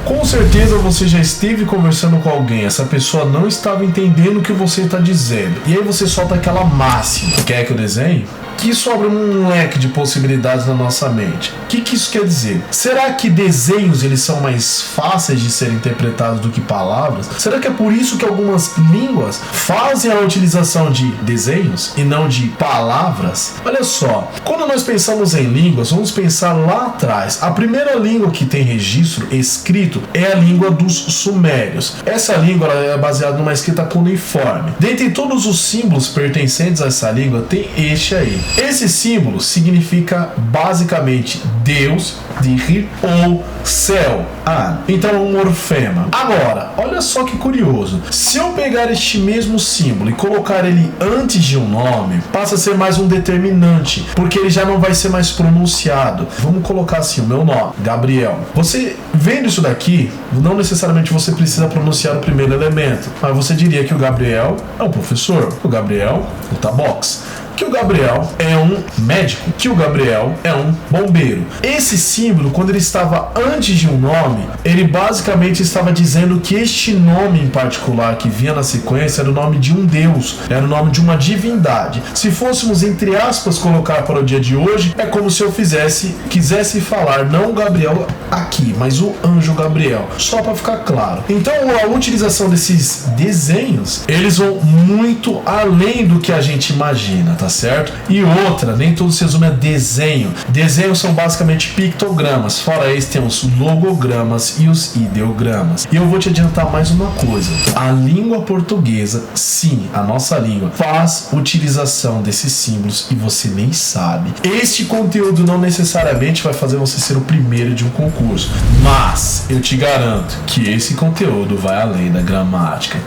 Com certeza você já esteve conversando com alguém, essa pessoa não estava entendendo o que você está dizendo, e aí você solta aquela máxima. Quer que eu desenhe? Que isso abre um leque de possibilidades na nossa mente. O que isso quer dizer? Será que desenhos eles são mais fáceis de serem interpretados do que palavras? Será que é por isso que algumas línguas fazem a utilização de desenhos e não de palavras? Olha só, quando nós pensamos em línguas, vamos pensar lá atrás. A primeira língua que tem registro escrito é a língua dos sumérios. Essa língua é baseada numa escrita cuneiforme. Dentre todos os símbolos pertencentes a essa língua, tem este aí. Esse símbolo significa basicamente Deus, Dir ou céu. Então é um morfema. Agora, olha só que curioso. Se eu pegar este mesmo símbolo e colocar ele antes de um nome, passa a ser mais um determinante, porque ele já não vai ser mais pronunciado. Vamos colocar assim, o meu nome, Gabriel. Você vendo isso daqui, não necessariamente você precisa pronunciar o primeiro elemento, mas você diria que o Gabriel é um professor, o Gabriel luta boxe, que o Gabriel é um médico, que o Gabriel é um bombeiro. Esse símbolo, quando ele estava antes de um nome, ele basicamente estava dizendo que este nome em particular que vinha na sequência era o nome de um deus, era o nome de uma divindade. Se fôssemos, entre aspas, colocar para o dia de hoje, é como se eu quisesse falar não o Gabriel aqui, mas o anjo Gabriel, só para ficar claro. Então a utilização desses desenhos, eles vão muito além do que a gente imagina, tá certo? E outra, nem tudo se resume a desenho. Desenhos são basicamente pictogramas. Fora isso, tem os logogramas e os ideogramas. E eu vou te adiantar mais uma coisa. A língua portuguesa, sim, a nossa língua, faz utilização desses símbolos e você nem sabe. Este conteúdo não necessariamente vai fazer você ser o primeiro de um concurso, mas eu te garanto que esse conteúdo vai além da gramática.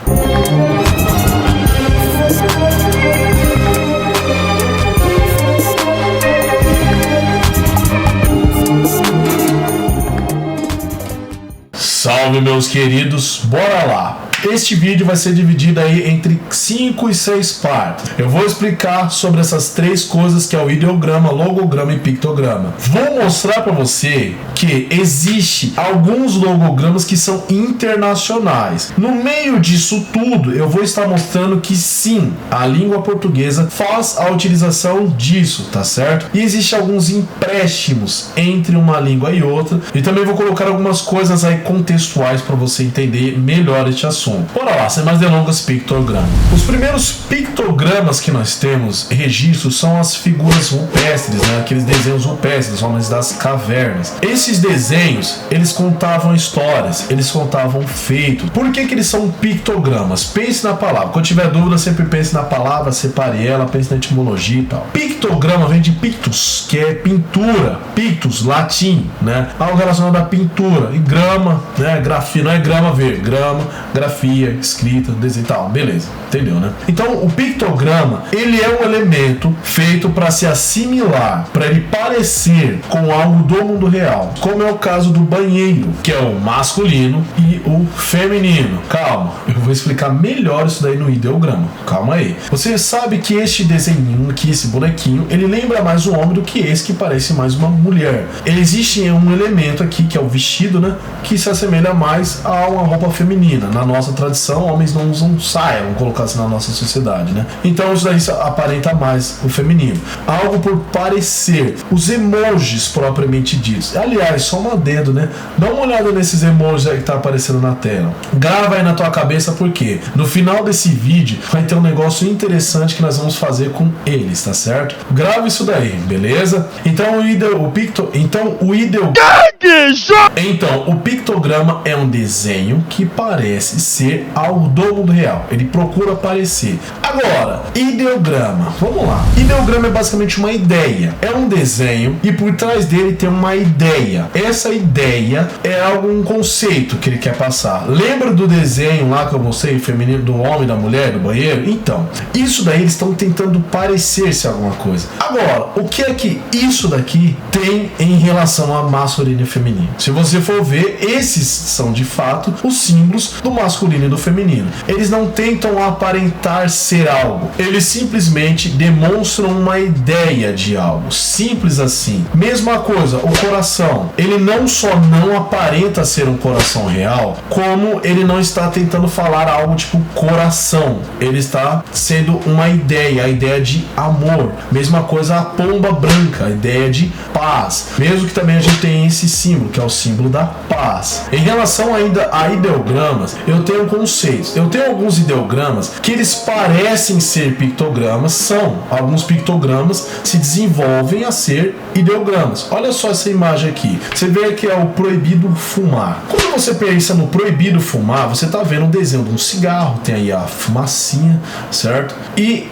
Salve, meus queridos, bora lá! Este vídeo vai ser dividido aí entre 5 e 6 partes. Eu vou explicar sobre essas 3 coisas que é o ideograma, logograma e pictograma. Vou mostrar para você que existe alguns logogramas que são internacionais. No meio disso tudo, eu vou estar mostrando que sim, a língua portuguesa faz a utilização disso, tá certo? E existem alguns empréstimos entre uma língua e outra. E também vou colocar algumas coisas aí contextuais para você entender melhor este assunto. Bora lá, sem mais delongas, pictograma. Os primeiros pictogramas que nós temos registro são as figuras rupestres, né? Aqueles desenhos rupestres, homens das cavernas. Esses desenhos, eles contavam histórias, eles contavam feitos. Por que eles são pictogramas? Pense na palavra. Quando tiver dúvida, sempre pense na palavra, separe ela, pense na etimologia e tal. Pictograma vem de pictus, que é pintura. Pictus, latim, né? Algo relacionado à pintura. E grama, né? Grafia, não é grama verde, grama, grafia, escrita, desenho e tal, beleza, entendeu, né? Então o pictograma, ele é um elemento feito para se assimilar, para ele parecer com algo do mundo real, como é o caso do banheiro, que é o masculino e o feminino. Calma, eu vou explicar melhor isso daí no ideograma, calma aí. Você sabe que este desenho aqui, esse bonequinho, ele lembra mais um homem do que esse que parece mais uma mulher. Existe um elemento aqui, que é o vestido, né, que se assemelha mais a uma roupa feminina. Na nossa tradição, homens não usam saia, vamos colocar assim na nossa sociedade, né? Então isso daí aparenta mais o feminino. Algo por parecer. Os emojis propriamente ditos. Aliás, só um adendo, né? Dá uma olhada nesses emojis aí que tá aparecendo na tela. Grava aí na tua cabeça, porque no final desse vídeo vai ter um negócio interessante que nós vamos fazer com eles, tá certo? Grava isso daí, beleza? Então o pictograma é um desenho que parece ser algo do mundo real. Ele procura parecer. Agora, ideograma. Vamos lá. Ideograma é basicamente uma ideia. É um desenho e por trás dele tem uma ideia. Essa ideia é um conceito que ele quer passar. Lembra do desenho lá que eu mostrei, feminino, do homem, da mulher, do banheiro? Então, isso daí eles estão tentando parecer-se alguma coisa. Agora, o que é que isso daqui tem em relação à masculinidade feminino. Se você for ver, esses são de fato os símbolos do masculino e do feminino. Eles não tentam aparentar ser algo, eles simplesmente demonstram uma ideia de algo, simples assim. Mesma coisa, o coração, ele não só não aparenta ser um coração real, como ele não está tentando falar algo tipo coração, ele está sendo uma ideia, a ideia de amor. Mesma coisa a pomba branca, a ideia de paz, mesmo que também a gente tem esse símbolo, que é o símbolo da paz. Em relação ainda a ideogramas, eu tenho conceitos, eu tenho alguns ideogramas que eles parecem ser pictogramas, são, alguns pictogramas se desenvolvem a ser ideogramas. Olha só essa imagem aqui, você vê que é o proibido fumar. Quando você pensa no proibido fumar, você está vendo um desenho de um cigarro, tem aí a fumacinha, certo? E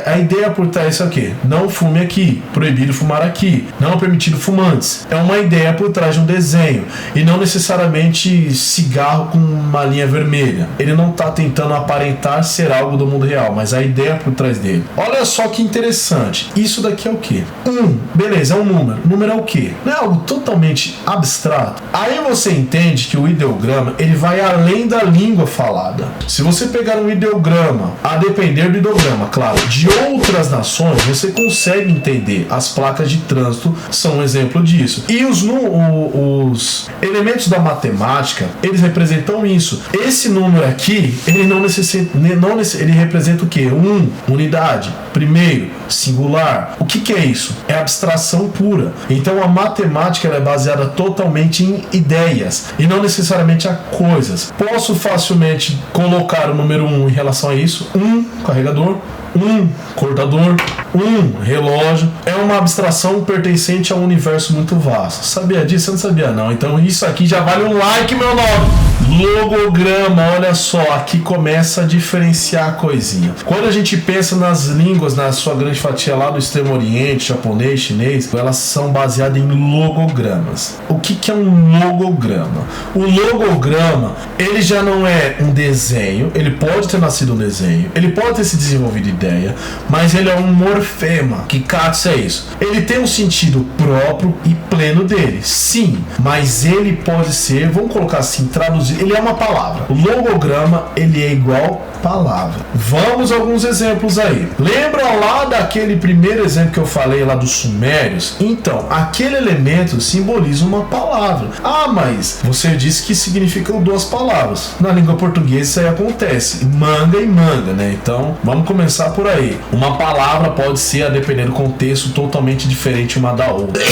a ideia por trás disso aqui, não fume aqui, proibido fumar aqui, não permitido fumantes. É uma ideia por trás de um desenho e não necessariamente cigarro com uma linha vermelha. Ele não está tentando aparentar ser algo do mundo real, mas a ideia por trás dele. Olha só que interessante, isso daqui é o que? Beleza, é um número. Número é o que? Não é algo totalmente abstrato. Aí você entende que o ideograma, ele vai além da língua falada. Se você pegar um ideograma, a depender do ideograma, claro, de outras nações, você consegue entender. As placas de trânsito são um exemplo disso. E os elementos da matemática, eles representam isso. Esse número aqui, ele não necessita, ele representa o quê? Unidade, primeiro, singular. O que é isso? É abstração pura. Então a matemática ela é baseada totalmente em ideias e não necessariamente a coisas. Posso facilmente colocar o número 1 em relação a isso. Carregador, cortador, relógio. É uma abstração pertencente a um universo muito vasto. Sabia disso? Eu não sabia não. Então isso aqui já vale um like, meu nome. Logograma, olha só, aqui começa a diferenciar a coisinha. Quando a gente pensa nas línguas, na sua grande fatia lá do extremo oriente, japonês, chinês, elas são baseadas em logogramas. O que é um logograma? O logograma, ele já não é um desenho, ele pode ter nascido um desenho, ele pode ter se desenvolvido ideia, mas ele é um morfema. Que catsa é isso? Ele tem um sentido próprio e pleno dele, sim, mas ele pode ser, vamos colocar assim, traduzido, ele é uma palavra. O logograma, ele é igual palavra. Vamos a alguns exemplos aí. Lembra lá daquele primeiro exemplo que eu falei lá dos sumérios? Então, aquele elemento simboliza uma palavra. Ah, mas você disse que significam duas palavras. Na língua portuguesa isso aí acontece. Manga e manga, né? Então, vamos começar por aí. Uma palavra pode ser, a depender do contexto, totalmente diferente uma da outra.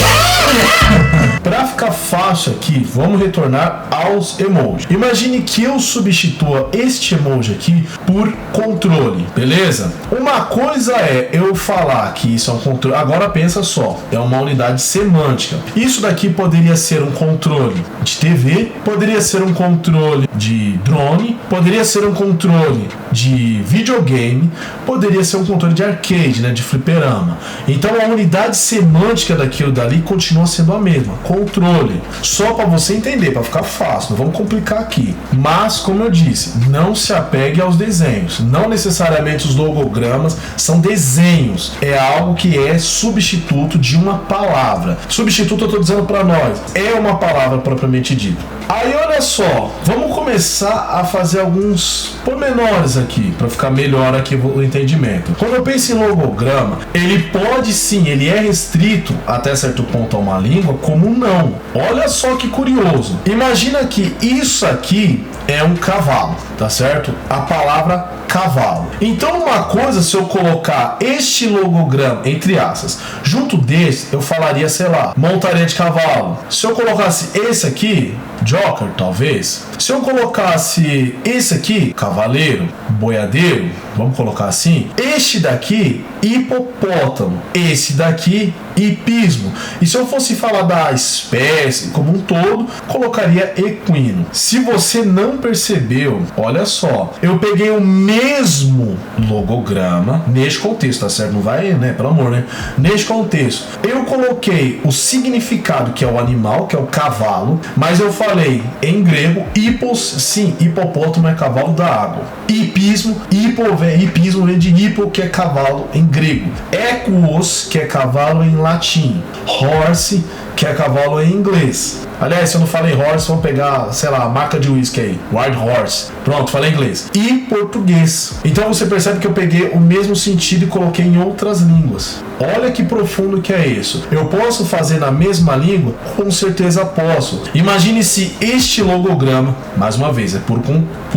Para ficar fácil aqui, vamos retornar aos emojis. Imagine que eu substitua este emoji aqui por controle, beleza? Uma coisa é eu falar que isso é um controle. Agora pensa só, é uma unidade semântica. Isso daqui poderia ser um controle de TV, poderia ser um controle de drone, poderia ser um controle de videogame, poderia ser um controle de arcade, né, de fliperama. Então a unidade semântica daquilo dali continua sendo a mesma, controle. Só para você entender, para ficar fácil, não vamos complicar aqui. Mas, como eu disse, não se apegue aos desenhos. Não necessariamente os logogramas são desenhos. É algo que é substituto de uma palavra. Substituto, eu estou dizendo para nós, é uma palavra propriamente dita. Aí olha só, vamos começar a fazer alguns pormenores aqui, para ficar melhor aqui o entendimento. Quando eu penso em logograma, ele pode sim, ele é restrito até certo ponto a uma língua, como não. Olha só que curioso. Imagina que isso aqui é um cavalo, tá certo? A palavra cavalo. Então uma coisa, se eu colocar este logograma, entre aspas, junto desse, eu falaria, sei lá, montaria de cavalo. Se eu colocasse esse aqui, joker, talvez. Se eu colocasse esse aqui, cavaleiro, boiadeiro, vamos colocar assim. Este daqui, hipopótamo. Esse daqui, hipismo. E se eu fosse falar da espécie como um todo, colocaria equino. Se você não percebeu, olha só, eu peguei o mesmo logograma neste contexto, tá certo? Não vai, né? Pelo amor, né? Neste contexto, eu coloquei o significado, que é o animal, que é o cavalo, mas eu falei em grego, hippos, sim, hipopótamo é cavalo da água. Hipismo, hipismo vem de hippo, que é cavalo em grego. Equus, que é cavalo em latim. Horse, que é cavalo em inglês. Aliás, se eu não falei horse, vamos pegar, sei lá, a marca de whisky aí, Wild Horse. Pronto, falei inglês. E português. Então você percebe que eu peguei o mesmo sentido e coloquei em outras línguas. Olha que profundo que é isso. Eu posso fazer na mesma língua? Com certeza posso. Imagine se este logograma, mais uma vez, é por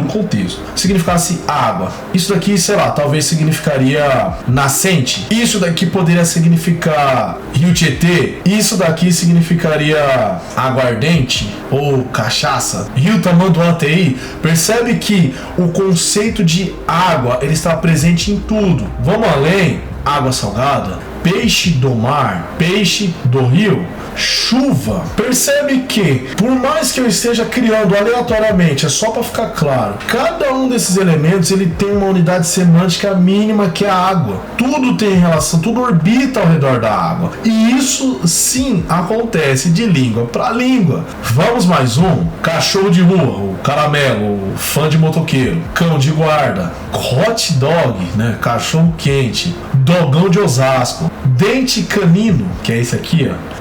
contexto, significasse água. Isso daqui, sei lá, talvez significaria nascente. Isso daqui poderia significar Rio Tietê. Isso daqui significaria aguardente ou cachaça. Rio Tamanduateí. Percebe que o conceito de água ele está presente em tudo. Vamos além. Água salgada, peixe do mar, peixe do rio, chuva. Percebe que, por mais que eu esteja criando aleatoriamente, é só para ficar claro, cada um desses elementos ele tem uma unidade semântica mínima que é a água. Tudo tem relação, tudo orbita ao redor da água. E isso sim acontece de língua para língua. Vamos mais um? Cachorro de rua, o caramelo, o fã de motoqueiro, cão de guarda, hot dog, né? Cachorro quente, dogão de Osasco, dente canino, que é esse aqui, ó.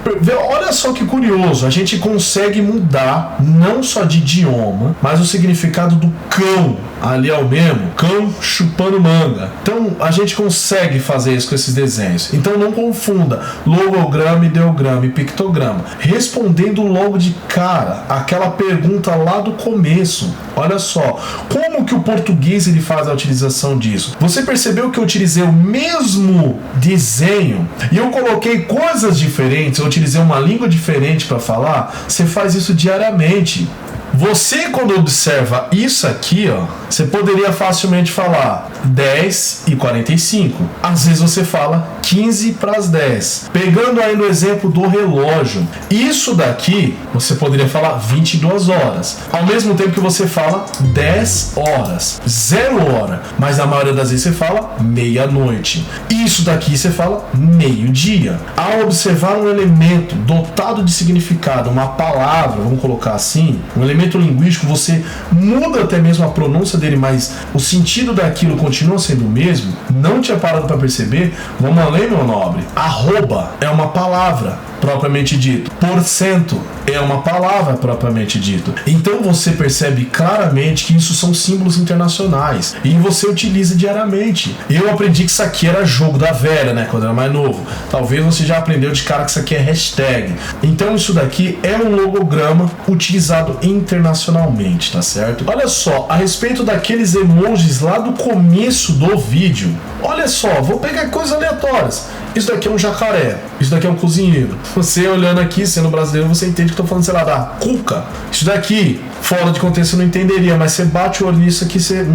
Olha só que curioso, a gente consegue mudar não só de idioma, mas o significado do cão. Ali é o mesmo, cão chupando manga. Então a gente consegue fazer isso com esses desenhos. Então não confunda logograma, ideograma e pictograma. Respondendo logo de cara aquela pergunta lá do começo. Olha só, como que o português ele faz a utilização disso? Você percebeu que eu utilizei o mesmo desenho e eu coloquei coisas diferentes, eu utilizei uma língua diferente para falar? Você faz isso diariamente. Você, quando observa isso aqui, ó, você poderia facilmente falar 10h45. Às vezes você fala 15 para as 10. Pegando aí no exemplo do relógio, isso daqui você poderia falar 22 horas. Ao mesmo tempo que você fala 10 horas, 0 hora. Mas na maioria das vezes você fala meia-noite. Isso daqui você fala meio-dia. Ao observar um elemento dotado de significado, uma palavra, vamos colocar assim, um elemento linguístico, você muda até mesmo a pronúncia dele, mas o sentido daquilo continua sendo o mesmo. Não tinha parado para perceber? Vamos além, meu nobre. Arroba é uma palavra propriamente dito. Porcento é uma palavra propriamente dito. Então você percebe claramente que isso são símbolos internacionais e você utiliza diariamente. Eu aprendi que isso aqui era jogo da velha, né, quando eu era mais novo. Talvez você já aprendeu de cara que isso aqui é hashtag. Então isso daqui é um logograma utilizado internacionalmente, tá certo? Olha só, a respeito daqueles emojis lá do começo do vídeo. Olha só, vou pegar coisas aleatórias. Isso daqui é um jacaré. Isso daqui é um cozinheiro. Você olhando aqui, sendo brasileiro, você entende que eu tô falando, sei lá, da cuca. Isso daqui, fora de contexto, você não entenderia, mas você bate o olho nisso aqui, você,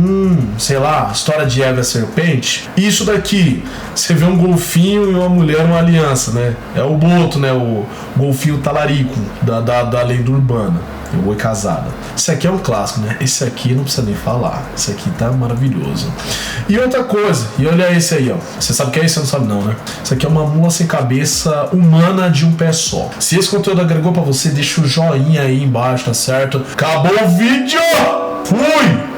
sei lá, história de Eva e a serpente. Isso daqui, você vê um golfinho e uma mulher, uma aliança, né? É o boto, né? O golfinho talarico da lenda urbana. O Oi Casada. Isso aqui é um clássico, né? Esse aqui não precisa nem falar. Esse aqui tá maravilhoso. E outra coisa, e olha esse aí, ó. Você sabe o que é isso? Você não sabe não, né? Isso aqui é uma mula sem cabeça humana de um pé só. Se esse conteúdo agregou pra você, deixa o joinha aí embaixo, tá certo? Acabou o vídeo! Fui!